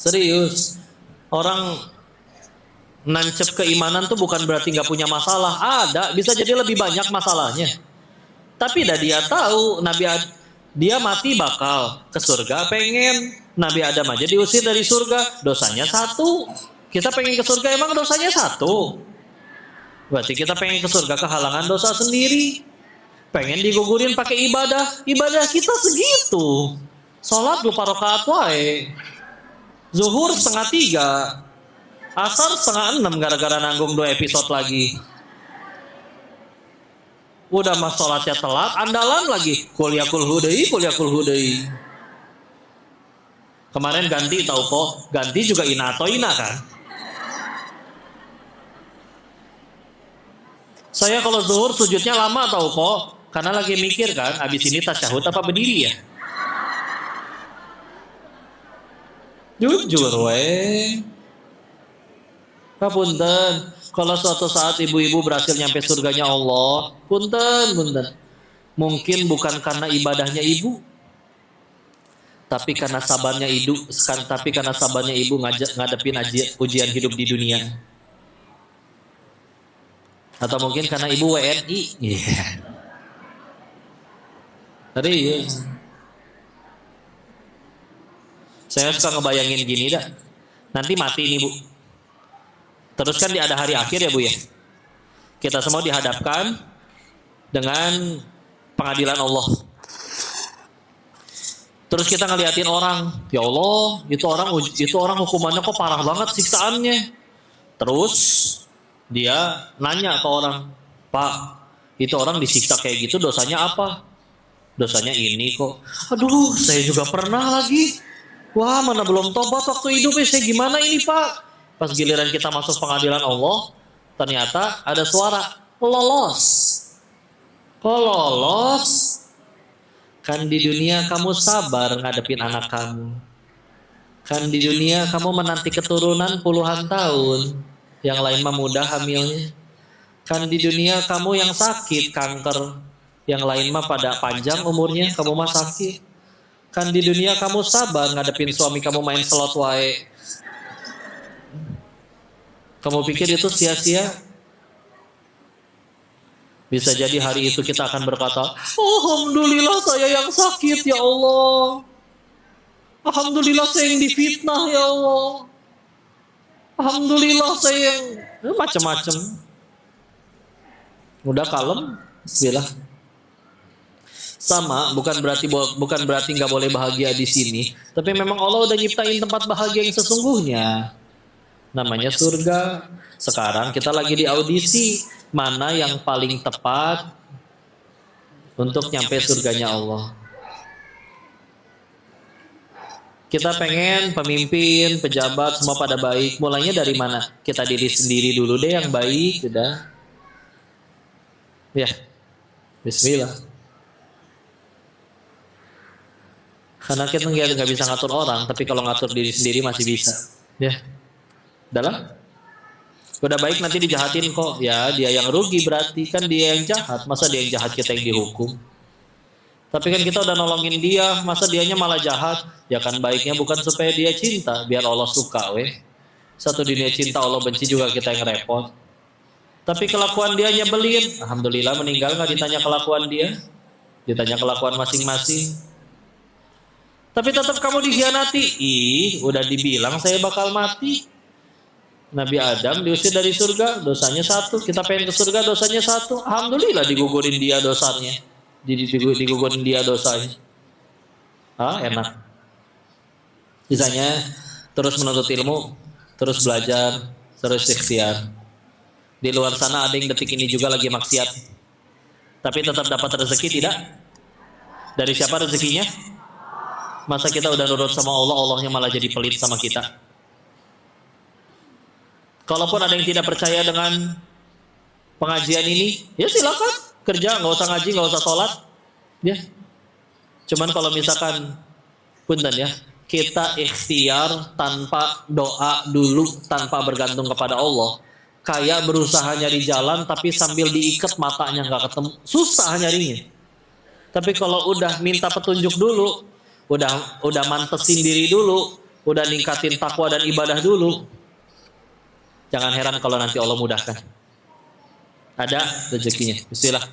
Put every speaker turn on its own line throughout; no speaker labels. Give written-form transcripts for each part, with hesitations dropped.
Serius. Orang nancep keimanan tuh bukan berarti nggak punya masalah. Ada, bisa jadi lebih banyak masalahnya. Tapi dah dia tahu dia mati bakal ke surga, pengen. Nabi Adam aja diusir dari surga, dosanya satu. Kita pengen ke surga emang dosanya satu. Berarti kita pengen ke surga kehalangan dosa sendiri. Pengen digugurin pakai ibadah, ibadah kita segitu. Sholat 2 rakaat wae. Zuhur 2:30. Asar 5:30 gara-gara nanggung 2 episode lagi. Udah mah sholatnya telat, andalan lagi. Kuliah kulhudei. Kemarin ganti tahu kok, ganti juga ina atau ina kan. Saya kalau zuhur sujudnya lama tahu kok, karena lagi mikir kan, abis ini tasyahud apa berdiri ya. Jujur weh. Punten, kalau suatu saat ibu-ibu berhasil nyampe surganya Allah, punten. Mungkin bukan karena ibadahnya ibu, tapi karena sabarnya ibu ngadepin ujian hidup di dunia. Atau mungkin karena ibu WNI. Yeah. Tadi saya suka ngebayangin gini dah. Nanti mati nih bu. Terus kan ada hari akhir ya bu ya. Kita semua dihadapkan dengan pengadilan Allah. Terus kita ngeliatin orang, ya Allah, itu orang hukumannya kok parah banget siksaannya. Terus dia nanya ke orang, Pak, itu orang disiksa kayak gitu dosanya apa? Dosanya ini kok. Aduh, saya juga pernah lagi. Wah, mana belum tobat waktu hidupnya, saya gimana ini Pak? Pas giliran kita masuk pengadilan Allah, ternyata ada suara, lolos. Kok lolos? Kan di dunia kamu sabar ngadepin anak kamu. Kan di dunia kamu menanti keturunan puluhan tahun. Yang lain mah mudah hamilnya. Kan di dunia kamu yang sakit, kanker. Yang lain mah pada panjang umurnya, kamu mah sakit. Kan di dunia kamu sabar ngadepin suami kamu main slot wae. Kamu pikir itu sia-sia? Bisa jadi hari itu kita akan berkata, Alhamdulillah saya yang sakit ya Allah. Alhamdulillah saya yang difitnah ya Allah. Alhamdulillah saya yang macam-macam. Udah kalem, bismillah. Sama, bukan berarti nggak boleh bahagia di sini, tapi memang Allah udah nyiptain tempat bahagia yang sesungguhnya. Namanya surga. Sekarang kita lagi di audisi, mana yang paling tepat untuk nyampe surganya Allah. Kita pengen pemimpin, pejabat semua pada baik. Mulainya dari mana? Kita diri sendiri dulu deh yang baik, udah. Ya, bismillah. Karena kita nggak bisa ngatur orang, tapi kalau ngatur diri sendiri masih bisa. Ya, dalam. Udah baik nanti dijahatin kok. Ya, dia yang rugi berarti kan dia yang jahat. Masa dia yang jahat kita yang dihukum? Tapi kan kita udah nolongin dia, masa dianya malah jahat? Ya kan baiknya bukan supaya dia cinta, biar Allah suka weh. Satu dunia cinta Allah benci juga kita yang repot. Tapi kelakuan dia nyebelin, alhamdulillah meninggal nggak ditanya kelakuan dia, ditanya kelakuan masing-masing. Tapi tetap kamu dikhianati, udah dibilang saya bakal mati. Nabi Adam diusir dari surga, dosanya satu. Kita pengen ke surga, dosanya satu. Alhamdulillah digugurin dia dosanya. Digugurin dia dosanya. Enak. Misalnya terus menuntut ilmu, terus belajar, terus ikhtiar. Di luar sana ada yang detik ini juga lagi maksiat. Tapi tetap dapat rezeki tidak? Dari siapa rezekinya? Masa kita udah nurut sama Allah, Allahnya malah jadi pelit sama kita. Kalaupun ada yang tidak percaya dengan pengajian ini, ya silakan kerja, nggak usah ngaji, nggak usah sholat, ya. Cuman kalau misalkan, punten ya, kita ikhtiar tanpa doa dulu, tanpa bergantung kepada Allah, kayak berusaha nyari jalan tapi sambil diikat matanya nggak ketemu, susah nyarinya. Tapi kalau udah minta petunjuk dulu, udah mantesin diri dulu, udah ningkatin takwa dan ibadah dulu. Jangan heran kalau nanti Allah mudahkan. Ada rezekinya. Bismillah.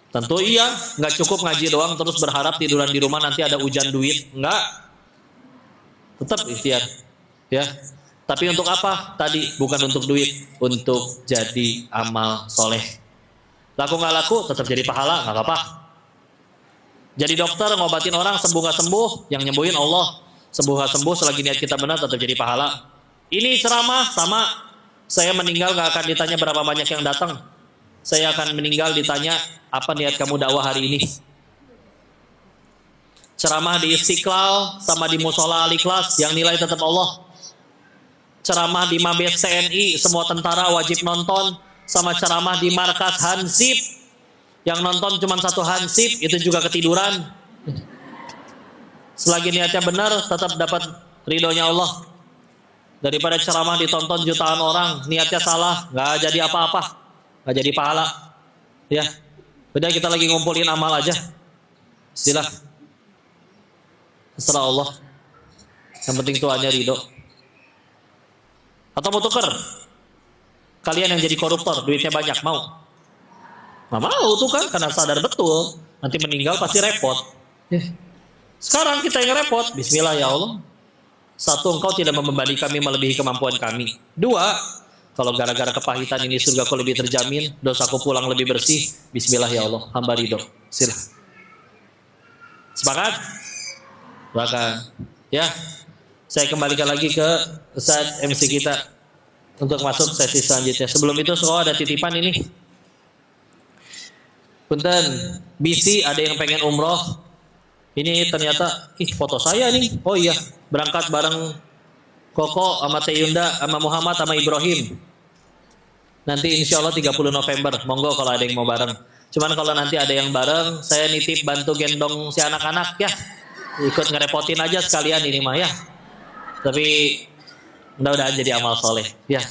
Tentu iya, nggak cukup ngaji doang terus berharap tiduran di rumah nanti ada hujan duit. Enggak. Tetap ikhtiar. Ya. Tapi untuk apa? Tadi bukan untuk duit, untuk jadi amal soleh. Laku nggak laku, tetap jadi pahala, nggak apa-apa. Jadi dokter ngobatin orang sembuh nggak sembuh, yang nyembuhin Allah. Sembuh nggak sembuh, selagi niat kita benar tetap jadi pahala. Ini ceramah sama, saya meninggal nggak akan ditanya berapa banyak yang datang. Saya akan meninggal ditanya apa niat kamu dakwah hari ini. Ceramah di Istiqlal sama di Musola Al-Ikhlas yang nilai tetap Allah. Ceramah di Mabes TNI semua tentara wajib nonton, sama ceramah di markas Hansip yang nonton cuma satu Hansip itu juga ketiduran. Selagi niatnya benar tetap dapat ridhonya Allah. Daripada ceramah ditonton jutaan orang, niatnya salah, nggak jadi apa-apa, nggak jadi pahala. Ya, udah kita lagi ngumpulin amal aja. Silah, terserah Allah. Yang penting Tuhannya ridho. Atau mau tuker? Kalian yang jadi koruptor, duitnya banyak, mau? Nggak mau tuh kan, karena sadar betul nanti meninggal pasti repot. Sekarang kita yang repot. Bismillah ya Allah. Satu, engkau tidak membebani kami melebihi kemampuan kami. Dua, kalau gara-gara kepahitan ini surgaku lebih terjamin, dosaku pulang lebih bersih. Bismillah ya Allah, hamba ridho. Sila. Sepakat? Sepakat. Ya, saya kembalikan lagi ke Ustaz MC kita untuk masuk sesi selanjutnya. Sebelum itu, soal ada titipan ini. Punten, bisi ada yang pengen umroh. Ini ternyata, foto saya nih. Oh iya, berangkat bareng Koko sama Teh Yunda sama Muhammad sama Ibrahim. Nanti insya Allah 30 November. Monggo kalau ada yang mau bareng. Cuman kalau nanti ada yang bareng, saya nitip bantu gendong si anak-anak ya. Ikut ngerepotin aja sekalian ini mah ya. Tapi mudah-mudahan jadi amal soleh ya.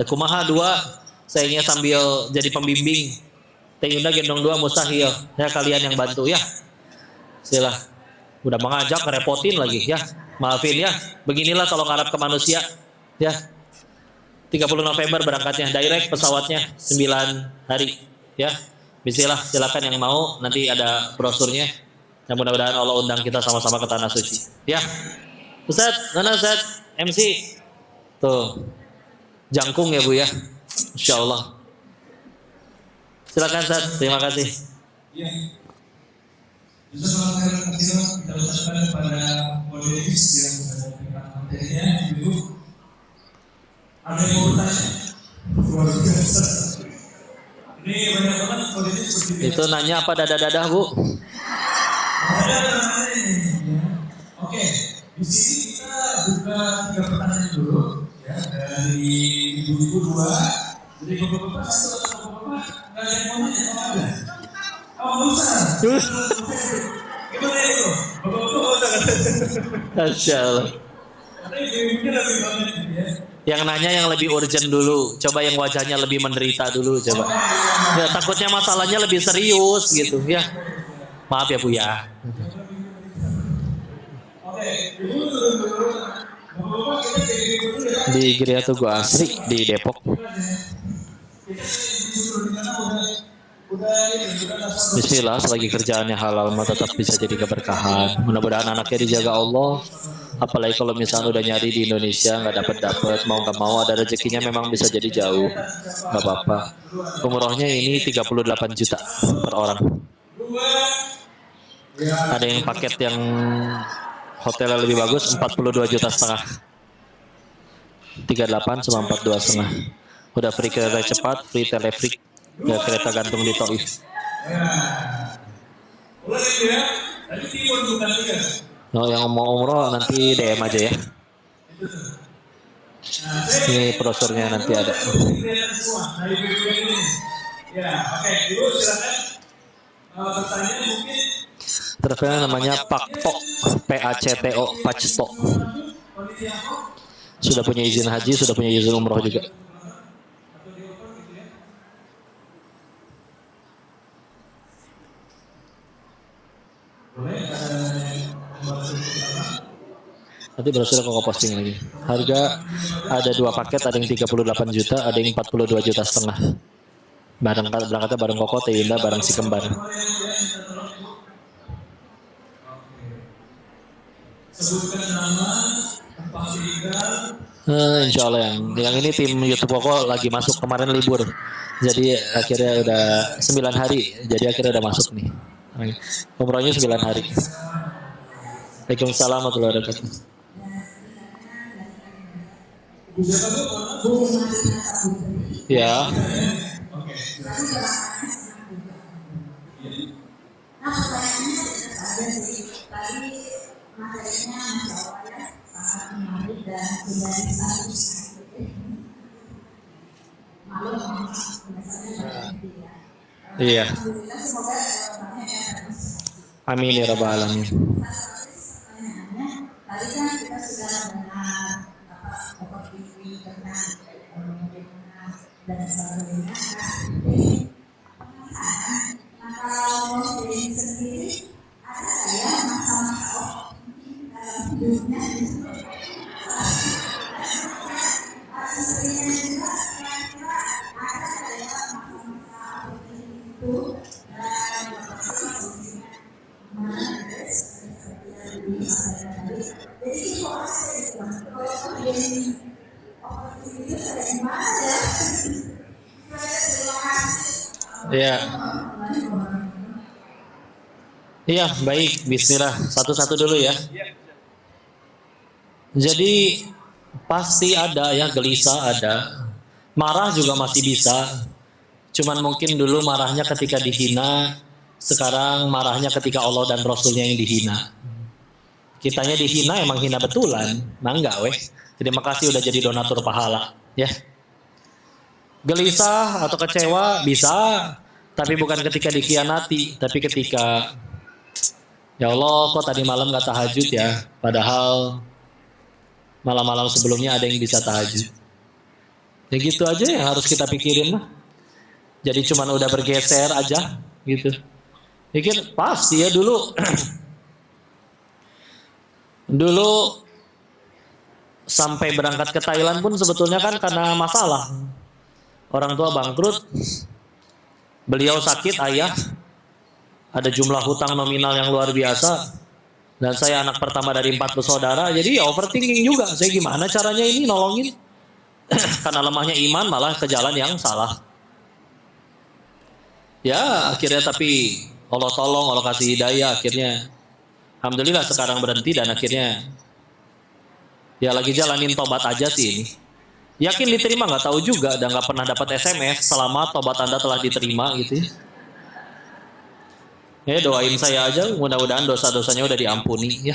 Kumaha 2, saya ingin sambil jadi pembimbing. Teh Yunda gendong 2 mustahil. Ya kalian yang bantu ya. Silah. Udah mengajak ngerepotin lagi ya. Maafin ya. Beginilah kalau ngarap ke manusia ya. 30 November berangkatnya, direct pesawatnya 9 hari ya. Bismillah, silakan yang mau, nanti ada brosurnya. Yang mudah-mudahan Allah undang kita sama-sama ke tanah suci ya. Ustaz, mana Ustaz? MC tuh jangkung ya Bu ya. Insyaallah. Silakan Ustaz, terima kasih.
Ya. Bisa kita ucapkan kepada moderis yang sudah memberikan materinya. Ibu, ada yang mau bertanya? Luar biasa. Ini banyak banget moderis seperti
itu nanya apa dadah-dadah Bu?
Ada ini. Oke, di sini kita buka 3 pertanyaan dulu ya dari ibu-ibu 2. Jadi bapak-bapak 1 atau bapak-bapak nggak ada yang mau nanya, ada? Oh, nggak usah. Gimana itu? Bapak-bapak nggak usah.
Masya Allah.
Karena ibu-ibunya lebih banget ya.
Yang nanya yang lebih urgent dulu. Coba yang wajahnya lebih menderita dulu coba. Ya, takutnya masalahnya lebih serius gitu ya. Maaf ya Bu ya.
Oke, ibu dulu. Bapak-bapak kita jadi ibu dulu ya.
Di Geria Tugu Asri di Depok. Bismillah, selagi kerjaannya halal mah tetap bisa jadi keberkahan. Mudah-mudahan anaknya dijaga Allah. Apalagi kalau misalnya udah nyari di Indonesia nggak dapat mau nggak mau ada rezekinya memang bisa jadi jauh. Nggak apa-apa. Umrohnya ini 38 juta per orang. Ada yang paket yang hotelnya lebih bagus 42 juta setengah. 38 sama 42 setengah. Udah free kereta cepat, free telefrik, ya kereta gantung di Taif. Oh, yang mau umroh nanti DM aja ya. Ini brosurnya nanti ada.
Ya, oke, Ibu silakan bertanya mungkin.
Terkenal namanya Pakto, PACTO, Pacto. Sudah punya izin haji, sudah punya izin umroh juga. Nanti brosur kok posting lagi. Harga ada 2 paket, ada yang 38 juta, ada yang 42 juta setengah. Barang berangkatnya bareng Koko, Teyinda, bareng si kembar.
Sebutkan nama, tempat tinggal.
Insya Allah yang ini tim YouTube Koko lagi masuk, kemarin libur. Jadi akhirnya udah 9 hari. Jadi akhirnya udah masuk nih. Umrohnya 9 hari. Waalaikumsalam warahmatullahi wabarakatuh. Ya. Iya. Amin ya rabbal alamin.
Tadi kan kita sudah mengenal overthinking tentang dan sebagainya. Jadi kalau mau sendiri ada nggak ya masa-masa overthinking dalam hidupnya? Istrinya juga kira-kira ada nggak ya masa-masa overthinking itu dan solusinya mana? Jadi kalau
Iya. Iya, baik. Bismillah. Satu-satu dulu ya. Jadi pasti ada ya, gelisah ada. Marah juga masih bisa. Cuman mungkin dulu marahnya ketika dihina, sekarang marahnya ketika Allah dan Rasulnya yang dihina. Kitanya dihina emang hina betulan. Nah enggak weh. Terima kasih udah jadi donatur pahala. Ya. Gelisah atau kecewa bisa. Tapi bukan ketika dikhianati. Tapi ketika ya Allah kok tadi malam gak tahajud ya. Padahal malam-malam sebelumnya ada yang bisa tahajud. Ya gitu aja yang harus kita pikirin lah. Jadi cuman udah bergeser aja gitu. Pikir pasti ya dulu. Dulu sampai berangkat ke Thailand pun sebetulnya kan karena masalah. Orang tua bangkrut, beliau sakit, ayah, ada jumlah hutang nominal yang luar biasa, dan saya anak pertama dari 4 bersaudara, jadi ya overthinking juga. Saya gimana caranya ini nolongin? Karena lemahnya iman malah ke jalan yang salah. Ya akhirnya tapi Allah tolong, Allah kasih hidayah, akhirnya alhamdulillah sekarang berhenti dan akhirnya ya lagi jalanin tobat aja sih ini. Yakin diterima nggak tahu juga dan nggak pernah dapat SMS selamat tobat Anda telah diterima gitu ya. Ya doain saya aja mudah-mudahan dosa-dosanya udah diampuni ya.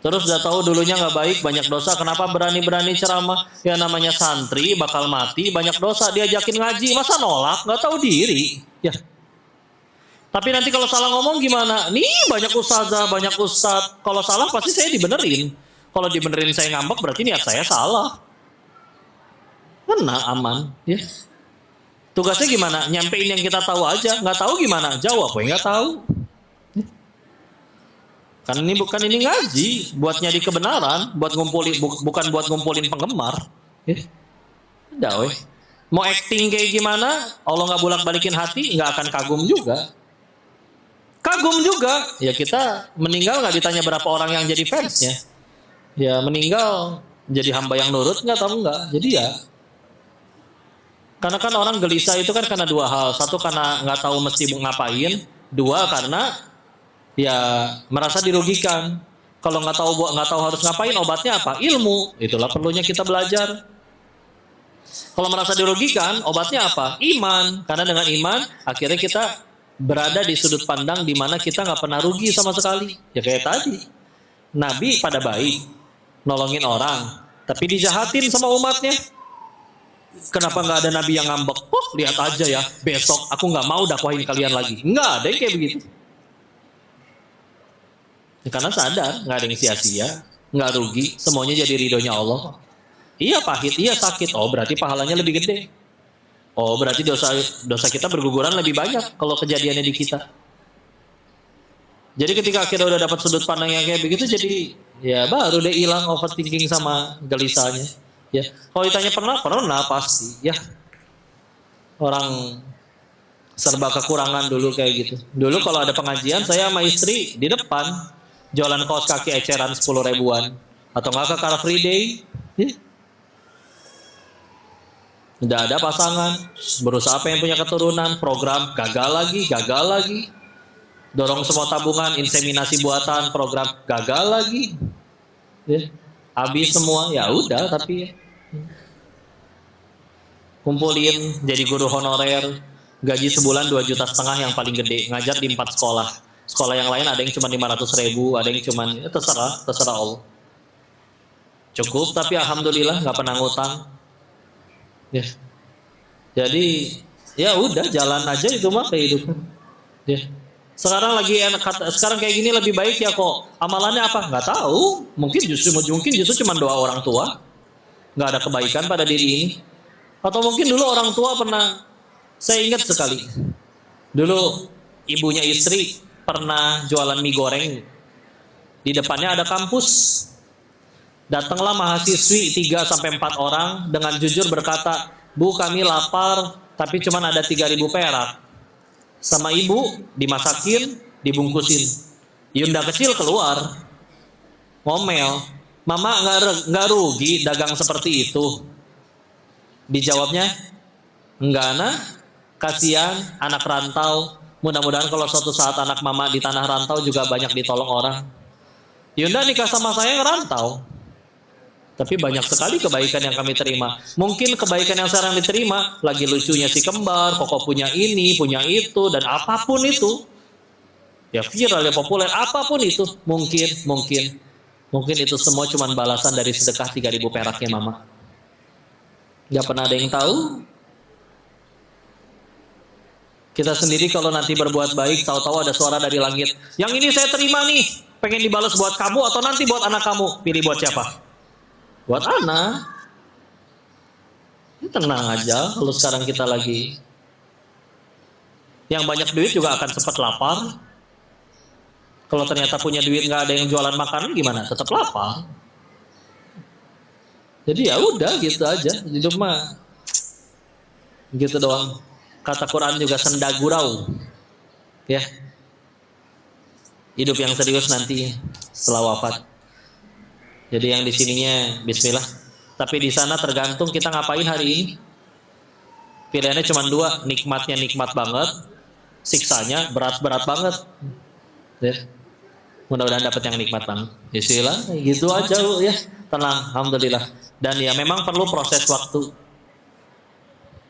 Terus udah tahu dulunya nggak baik, banyak dosa, kenapa berani-berani ceramah? Ya namanya santri bakal mati, banyak dosa, diajakin ngaji, masa nolak? Nggak tahu diri ya. Tapi nanti kalau salah ngomong gimana? Nih banyak ustazah, banyak ustadz. Kalau salah pasti saya dibenerin. Kalau dibenerin saya ngambek berarti niat saya salah. Benar aman. Ya. Tugasnya gimana? Nyampein yang kita tahu aja. Nggak tahu gimana? Jawab. Nggak tahu. Ya. Kan ini bukan ini ngaji. Buat nyari kebenaran. Buat ngumpulin, bukan buat ngumpulin penggemar. Ya. Udah weh. Mau acting kayak gimana? Allah nggak bolak-balikin hati, nggak akan kagum juga. Kagum juga, ya kita meninggal nggak ditanya berapa orang yang jadi fansnya. Ya meninggal jadi hamba yang nurut nggak tahu nggak. Jadi ya, karena kan orang gelisah itu kan karena 2 hal. Satu karena nggak tahu mesti ngapain. 2 karena ya merasa dirugikan. Kalau nggak tahu harus ngapain, obatnya apa? Ilmu. Itulah perlunya kita belajar. Kalau merasa dirugikan, obatnya apa? Iman. Karena dengan iman akhirnya kita berada di sudut pandang di mana kita nggak pernah rugi sama sekali. Ya kayak tadi, Nabi pada baik, nolongin orang, tapi dijahatin sama umatnya. Kenapa nggak ada Nabi yang ngambek? Oh lihat aja ya, besok aku nggak mau dakwahin kalian lagi. Nggak ada yang kayak begitu. Ya, karena sadar nggak ada yang sia-sia, nggak rugi, semuanya jadi ridhonya Allah. Iya pahit, iya sakit. Oh berarti pahalanya lebih gede. Oh berarti dosa kita berguguran lebih banyak kalau kejadiannya di kita. Jadi ketika akhirnya udah dapat sudut pandang yang kayak begitu, jadi Ya baru deh hilang overthinking sama gelisahnya. Ya, kalau ditanya pernah pasti. Ya, orang serba kekurangan dulu kayak gitu. Dulu kalau ada pengajian saya sama istri di depan jualan kaos kaki eceran 10 ribuan atau nggak ke Car Free Day. Ya. Udah ada pasangan, berusaha pengen punya keturunan, program gagal lagi. Dorong semua tabungan, inseminasi buatan, program gagal lagi. Ya. Habis semua, ya udah tapi kumpulin jadi guru honorer, gaji sebulan 2,5 juta yang paling gede, ngajar di 4 sekolah. Sekolah yang lain ada yang cuma 500.000, ada yang cuma ya terserah Allah. Cukup tapi alhamdulillah nggak pernah ngutang. Ya. Jadi ya udah jalan aja itu mah kehidupan. Ya. Sekarang sekarang kayak gini lebih baik ya kok. Amalannya apa? Nggak tahu. Mungkin justru cuma doa orang tua. Nggak ada kebaikan pada diri ini. Atau mungkin dulu orang tua pernah, saya ingat sekali. Dulu ibunya istri pernah jualan mie goreng. Di depannya ada kampus. Datanglah mahasiswi 3-4 orang dengan jujur berkata, "Bu, kami lapar, tapi cuma ada 3.000 perak." Sama ibu dimasakin, dibungkusin. Yunda kecil keluar, ngomel, "Mama nggak rugi dagang seperti itu?" Dijawabnya, "Enggak nah, kasihan anak rantau. Mudah-mudahan kalau suatu saat anak mama di tanah rantau juga banyak ditolong orang." Yunda nikah sama saya ngerantau. Tapi banyak sekali kebaikan yang kami terima. Mungkin kebaikan yang sekarang diterima, lagi lucunya si kembar, Koko punya ini, punya itu, dan apapun itu. Ya viral, ya populer, apapun itu. Mungkin itu semua cuma balasan dari sedekah 3.000 peraknya mama. Gak pernah ada yang tahu. Kita sendiri kalau nanti berbuat baik, tahu-tahu ada suara dari langit. Yang ini saya terima nih, pengen dibalas buat kamu atau nanti buat anak kamu. Pilih buat siapa? Buat anak. Ya, tenang aja kalau sekarang kita lagi. Yang banyak duit juga akan cepat lapar. Kalau ternyata punya duit nggak ada yang jualan makanan gimana? Tetap lapar. Jadi ya udah gitu aja. Hidup mah gitu doang. Kata Quran juga senda gurau. Ya. Hidup yang serius nanti setelah wafat. Jadi yang di sininya bismillah. Tapi di sana tergantung kita ngapain hari ini. Pilihannya cuma 2, nikmatnya nikmat banget, siksanya berat-berat banget. Ya. Mudah-mudahan dapat yang nikmat banget. Bismillah, gitu aja ya. Tenang, alhamdulillah. Dan ya memang perlu proses waktu.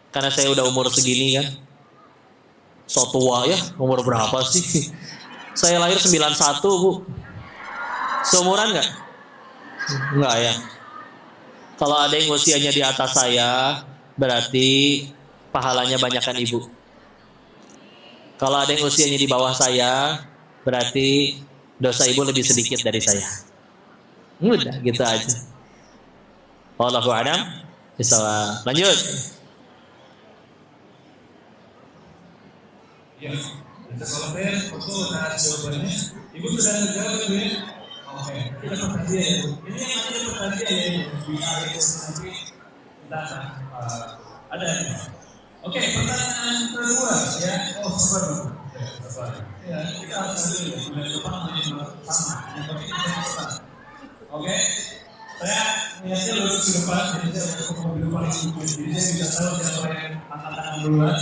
Karena saya udah umur segini kan. So tua ya, umur berapa sih? Saya lahir 91, Bu. Seumuran nggak? Enggak ya. Kalau ada yang usianya di atas saya, berarti pahalanya banyakkan ibu. Kalau ada yang usianya di bawah saya, berarti dosa ibu lebih sedikit dari saya. Mudah gitu aja. Wallahu a'lam bishawab. Lanjut.
Ya, kita selesai untuk jawabannya. Ibu sudah menjawab ya? Oke, kita pertanyaan ya. Ini yang ada pertanyaan ya. Nanti kita ada. Oke, pertanyaan kedua ya. Oh, sabar. Ya, kita harus ambil bulan depan sama. Yang penting kita cepat. Oke, saya niatnya lurus ke depan, jadi saya untuk mobil paling tinggi. Jadi saya bisa tahu siapa yang angkat tangan duluan.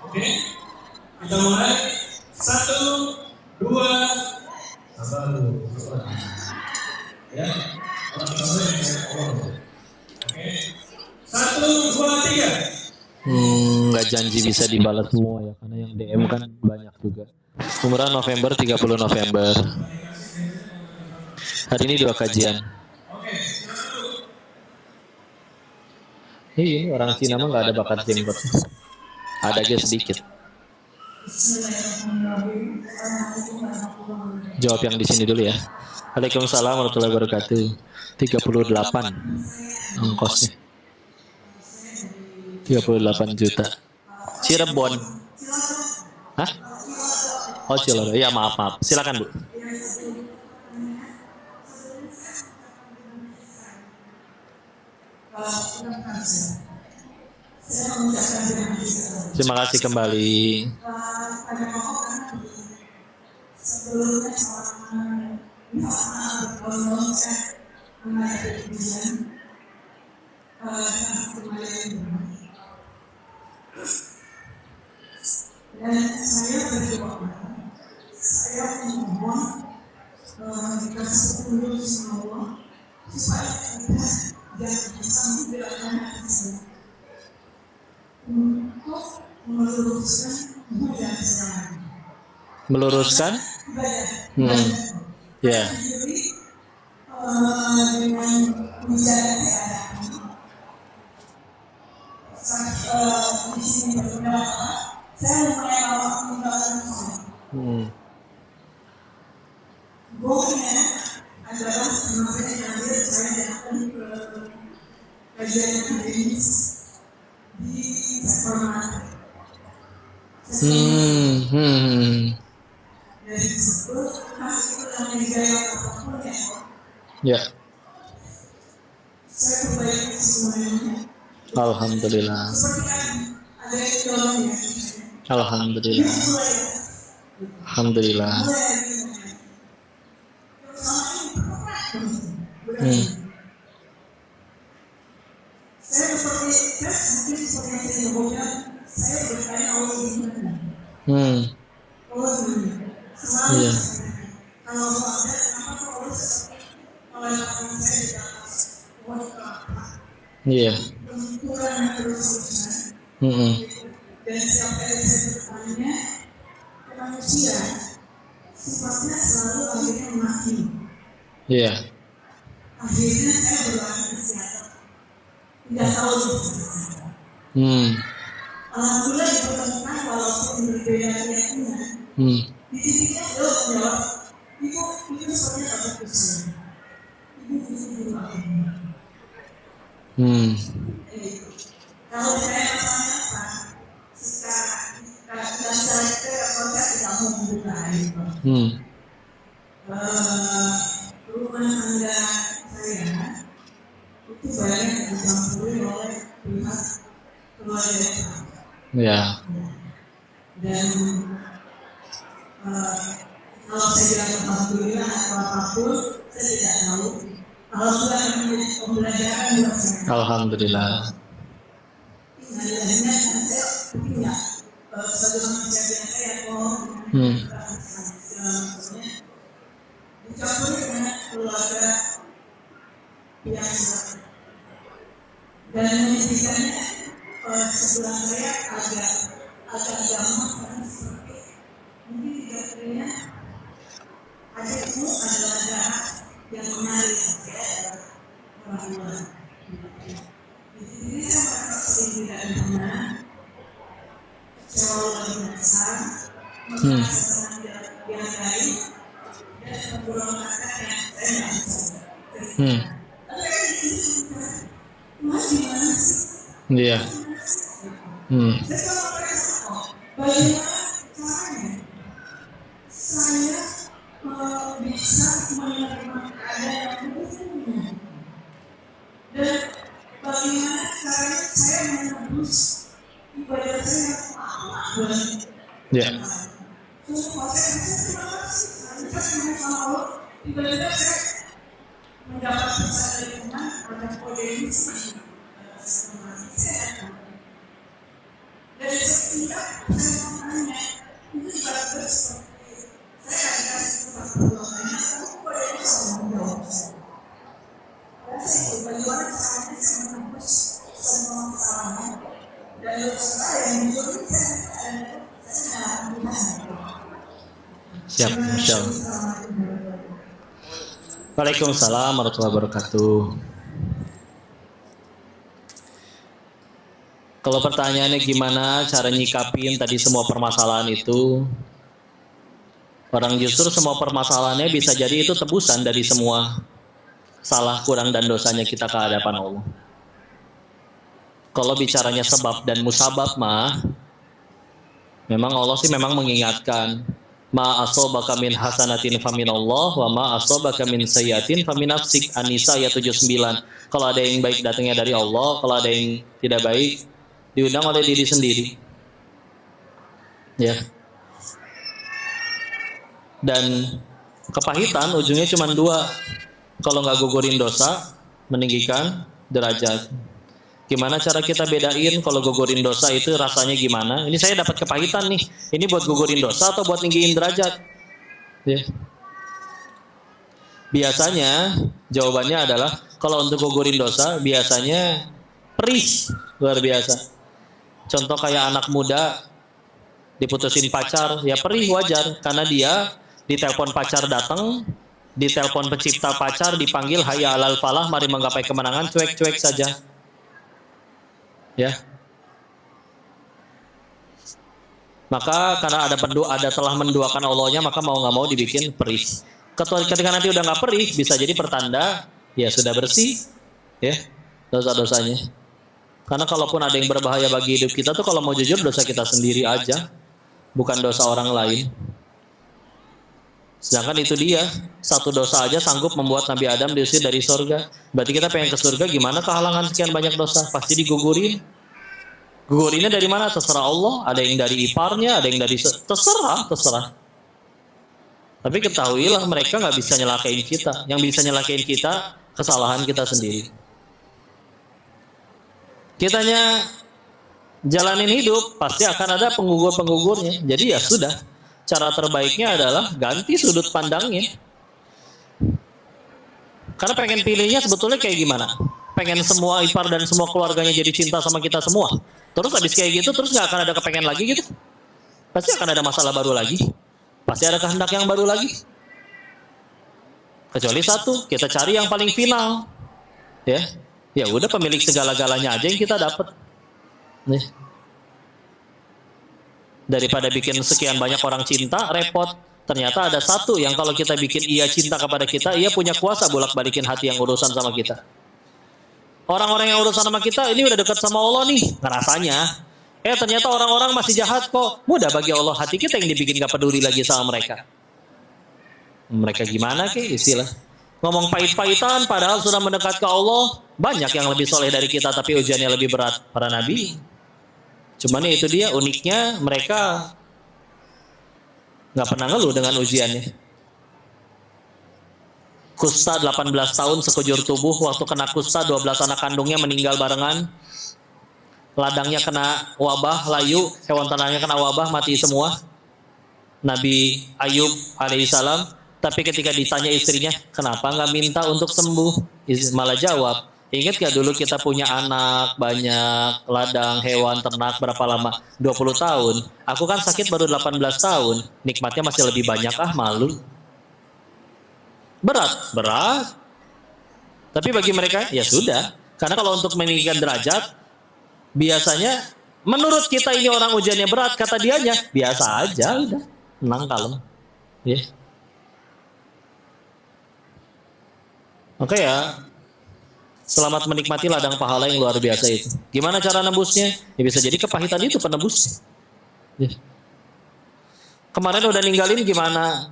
Oke, kita mulai. 1, 2, sabar dulu. Ya, kalau kita mulai oke. 1, 2, 3.
Nggak janji bisa dibalas semua ya, karena yang DM kan banyak juga. Umuran November, 30 November. Hari ini 2 kajian. Ini orang Cina mah nggak ada bakat jenggot. Ada aja sedikit. Jawab yang di sini dulu ya. Waalaikumsalam warahmatullahi wabarakatuh. 38 ongkosnya. 38 juta. Cirebon. Hah? Oh Ciloro. Ya maaf. Silakan Bu.
Saya mengucapkan terima kasih.
Terima kasih kembali.
Pada pokok karena sebelumnya seorang bertahun-tahun saya menghadapi ujian kemarin, dan saya berdoa, saya memohon dikasih petunjuk sama Allah supaya kita jangan bisa membedakan hati saya untuk meluruskan ibadah saya.
Meluruskan?
Ibadah.
Ya.
Jadi dengan ujian yang saya hadapi, di sini beberapa saya lumayan awal meninggalkan sholat. Goalnya adalah kemarin terakhir saya datang ke kajian akademis di sektor marketing. Dari situ, itu namanya gaya apapun
Ya.
saya perbaiki semuanya.
Alhamdulillah.
Seperti ada yang dorong ya.
Alhamdulillah. Alhamdulillah.
Saya seperti yang saya sebutkan, saya bertanya Allah gimana? Allah gimana? Selalu kalau ada kenapa Allah meletakkan saya di atas pohon kelapa?
Iya.
Benturan yang terus-terusan. Dan setiap kali saya bertanya ke manusia, sifatnya selalu akhirnya menghakimi.
Iya.
Akhirnya saya berlari ke siapa? Tidak tahu siapa. Alhamdulillah dipertemukan walaupun berbeda keyakinan. Di titiknya beliau menjawab, Ibu sepertinya tak fokus saya. Ibu guru agama. Kalau saya masalahnya apa? Secara kita kalau saya tidak mau membuka aib. Rumah tangga saya itu banyak dicampuri oleh pihak keluarga.
Ya.
Dan kalau saya bilang alhamdulillah atau apapun, saya tidak tahu. Alhamdulillah menjadi pembelajaran buat saya.
Alhamdulillah.
Akhirnya saya tidak sebagai manusia biasa ya kok. Dicampuri dengan keluarga biasa. Dan menyedihkannya sebelah saya agak gampang karena seperti mungkin dikatakannya adikmu adalah darah yang menarik saya adalah orang luar. Jadi saya merasa sering tidak diterima, kecewa luar biasa, merasa sangat dihargai dan pemberontakan yang saya tidak bisa. Tapi Mas gimana sih?
Iya.
Saya kalau mereka bagaimana caranya saya bisa menerima keadaan yang begini, dan bagaimana caranya saya menebus ibadah saya yang lama.
Ya.
Sumpah saya terima kasih. Saya terima sama Allah. Tiba-tiba saya mendapat pesan dari teman ada kode ini sih. Dari setiap saya tanya itu ibadah seperti saya dikasih tempat perbuatannya, kamu kode ini sama menjawab saya. Dan saya itu bagaimana caranya saya menembus semua kesalahan dan dosa yang menjadi saya tidak mudah.
Siap, Masya Allah. Waalaikumsalam warahmatullahi wabarakatuh. Kalau pertanyaannya gimana cara nyikapin tadi semua permasalahan itu, orang justru semua permasalahannya bisa jadi itu tebusan dari semua salah, kurang, dan dosanya kita ke hadapan Allah. Kalau bicaranya sebab dan musabab mah, memang Allah sih memang mengingatkan, Ma asabaka min hasanatin faminallah wa ma asabaka min sayyi'atin famin nafsik. An-Nisa ayat 79. Kalau ada yang baik datangnya dari Allah, kalau ada yang tidak baik diundang oleh diri sendiri. Ya. Dan kepahitan ujungnya cuma dua. Kalau nggak gugurin dosa, meninggikan derajat. Gimana cara kita bedain kalau gugurin dosa itu rasanya gimana? Ini saya dapat kepahitan nih. Ini buat gugurin dosa atau buat ninggiin derajat? Ya. Biasanya jawabannya adalah kalau untuk gugurin dosa biasanya perih luar biasa. Contoh kayak anak muda diputusin pacar, ya perih wajar karena dia ditelepon pacar datang, ditelepon pencipta pacar, dipanggil hayya alal falah, mari menggapai kemenangan, cuek-cuek saja. Ya. Maka karena ada telah menduakan Allahnya, maka mau nggak mau dibikin perih. Ketika nanti udah nggak perih, bisa jadi pertanda ya sudah bersih, ya dosa-dosanya. Karena kalaupun ada yang berbahaya bagi hidup kita tuh kalau mau jujur dosa kita sendiri aja, bukan dosa orang lain. Sedangkan itu dia, satu dosa aja sanggup membuat Nabi Adam diusir dari surga. Berarti kita pengen ke surga, gimana kehalangan sekian banyak dosa? Pasti digugurin. Gugurinnya dari mana? Terserah Allah. Ada yang dari iparnya, ada yang dari terserah. Tapi ketahuilah mereka nggak bisa nyelakain kita. Yang bisa nyelakain kita kesalahan kita sendiri. Kitanya jalanin hidup pasti akan ada penggugur-penggugurnya. Jadi ya sudah. Cara terbaiknya adalah ganti sudut pandangnya. Karena pengen pilihnya sebetulnya kayak gimana? Pengen semua ipar dan semua keluarganya jadi cinta sama kita semua. Terus habis kayak gitu terus nggak akan ada kepengen lagi gitu. Pasti akan ada masalah baru lagi. Pasti ada kehendak yang baru lagi. Kecuali satu, kita cari yang paling final. Ya udah pemilik segala-galanya aja yang kita dapat. Nih. Daripada bikin sekian banyak orang cinta, repot. Ternyata ada satu yang kalau kita bikin ia cinta kepada kita, ia punya kuasa bolak-balikin hati yang urusan sama kita. Orang-orang yang urusan sama kita ini udah dekat sama Allah nih, ngerasanya. Ternyata orang-orang masih jahat kok. Mudah bagi Allah, hati kita yang dibikin gak peduli lagi sama mereka. Mereka gimana istilah. Ngomong pahit-pahitan padahal sudah mendekat ke Allah. Banyak yang lebih soleh dari kita tapi ujiannya lebih berat. Para nabi. Cuman itu dia uniknya mereka gak pernah ngeluh dengan ujiannya. Kusta 18 tahun sekujur tubuh. Waktu kena kusta 12 anak kandungnya meninggal barengan. Ladangnya kena wabah, layu, hewan ternaknya kena wabah, mati semua. Nabi Ayub alaihissalam, tapi ketika ditanya istrinya, kenapa nggak minta untuk sembuh? Malah jawab, ingat gak dulu kita punya anak banyak, ladang, hewan, ternak berapa lama? 20 tahun. Aku kan sakit baru 18 tahun, nikmatnya masih lebih banyak, malu. Berat. Tapi bagi mereka, ya sudah. Karena kalau untuk meninggikan derajat, biasanya menurut kita ini orang ujiannya berat, kata dianya biasa aja, udah tenang kalem. Oke ya, selamat menikmati ladang pahala yang luar biasa itu. Gimana cara nebusnya? Ya bisa jadi kepahitan itu penebus. Kemarin udah ninggalin gimana?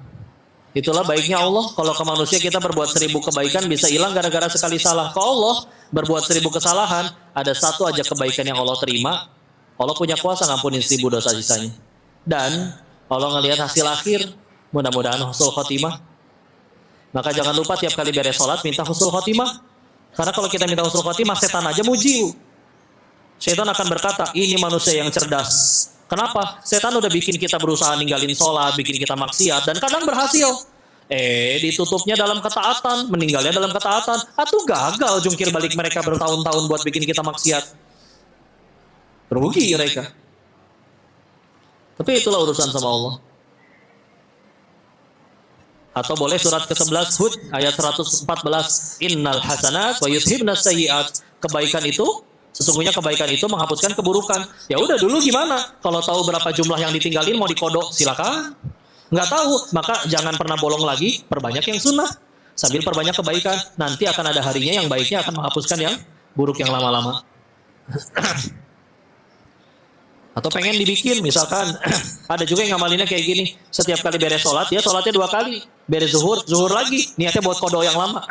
Itulah baiknya Allah. Kalau ke manusia kita berbuat 1000 kebaikan bisa hilang gara-gara sekali salah. Ke Allah berbuat 1000 kesalahan, ada satu aja kebaikan yang Allah terima. Allah punya kuasa ngampunin 1000 dosa sisanya. Dan Allah ngelihat hasil akhir. Mudah-mudahan husnul khotimah. Maka jangan lupa tiap kali beres sholat minta husnul khotimah. Karena kalau kita minta husnul khotimah, setan aja muji. Setan akan berkata, ini manusia yang cerdas. Kenapa? Setan udah bikin kita berusaha ninggalin sholat, bikin kita maksiat, dan kadang berhasil. Ditutupnya dalam ketaatan, meninggalnya dalam ketaatan. Atau gagal jungkir balik mereka bertahun-tahun buat bikin kita maksiat. Rugi mereka. Tapi itulah urusan sama Allah. Atau boleh surat ke-11 Hud ayat 114. Innal hasanat wa yudhibnas sayyi'at. Kebaikan itu, sesungguhnya kebaikan itu menghapuskan keburukan. Ya udah dulu gimana? Kalau tahu berapa jumlah yang ditinggalin mau dikodok, silakan. Nggak tahu, maka jangan pernah bolong lagi, perbanyak yang sunnah. Sambil perbanyak kebaikan, nanti akan ada harinya yang baiknya akan menghapuskan yang buruk yang lama-lama. Atau pengen dibikin misalkan ada juga yang ngamalinnya kayak gini, setiap kali beres sholat ya sholatnya 2 kali, beres zuhur lagi, niatnya buat kodo yang lama.